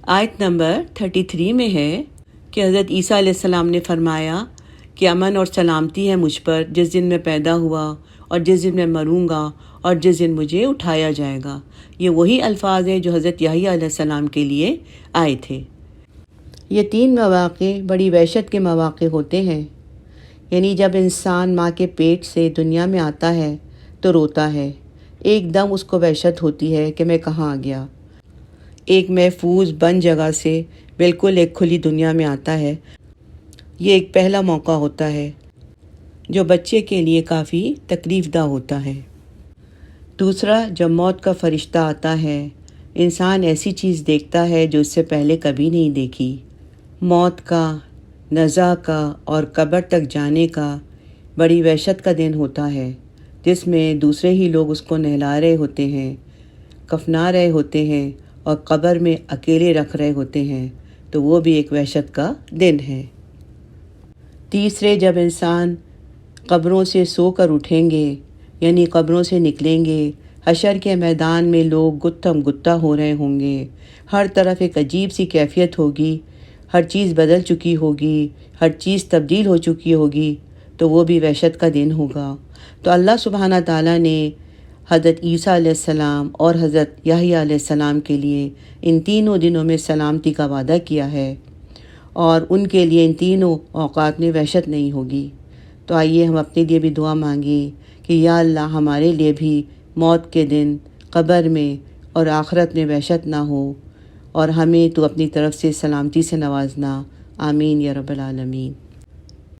آیت نمبر 33 میں ہے کہ حضرت عیسیٰ علیہ السلام نے فرمایا کہ امن اور سلامتی ہے مجھ پر جس دن میں پیدا ہوا اور جس دن میں مروں گا اور جس دن مجھے اٹھایا جائے گا۔ یہ وہی الفاظ ہیں جو حضرت یحییٰ علیہ السلام کے لیے آئے تھے۔ یہ 3 مواقع بڑی وحشت کے مواقع ہوتے ہیں، یعنی جب انسان ماں کے پیٹ سے دنیا میں آتا ہے تو روتا ہے، ایک دم اس کو وحشت ہوتی ہے کہ میں کہاں آ گیا۔ ایک محفوظ بند جگہ سے بالکل ایک کھلی دنیا میں آتا ہے، یہ ایک پہلا موقع ہوتا ہے جو بچے کے لیے کافی تکلیف دہ ہوتا ہے۔ دوسرا، جب موت کا فرشتہ آتا ہے، انسان ایسی چیز دیکھتا ہے جو اس سے پہلے کبھی نہیں دیکھی۔ موت کا، نزا کا اور قبر تک جانے کا بڑی وحشت کا دن ہوتا ہے، جس میں دوسرے ہی لوگ اس کو نہلا رہے ہوتے ہیں، کفنا رہے ہوتے ہیں اور قبر میں اکیلے رکھ رہے ہوتے ہیں، تو وہ بھی ایک وحشت کا دن ہے۔ تیسرے، جب انسان قبروں سے سو کر اٹھیں گے، یعنی قبروں سے نکلیں گے، حشر کے میدان میں لوگ گتھم گتہ ہو رہے ہوں گے، ہر طرف ایک عجیب سی کیفیت ہوگی، ہر چیز بدل چکی ہوگی، ہر چیز تبدیل ہو چکی ہوگی، تو وہ بھی وحشت کا دن ہوگا۔ تو اللہ سبحانہ تعالیٰ نے حضرت عیسیٰ علیہ السلام اور حضرت یحییٰ علیہ السلام کے لیے ان تینوں دنوں میں سلامتی کا وعدہ کیا ہے، اور ان کے لیے ان تینوں اوقات میں وحشت نہیں ہوگی۔ تو آئیے ہم اپنے لیے بھی دعا مانگیں کہ یا اللہ ہمارے لیے بھی موت کے دن قبر میں اور آخرت میں وحشت نہ ہو، اور ہمیں تو اپنی طرف سے سلامتی سے نوازنا۔ آمین یا رب العالمین۔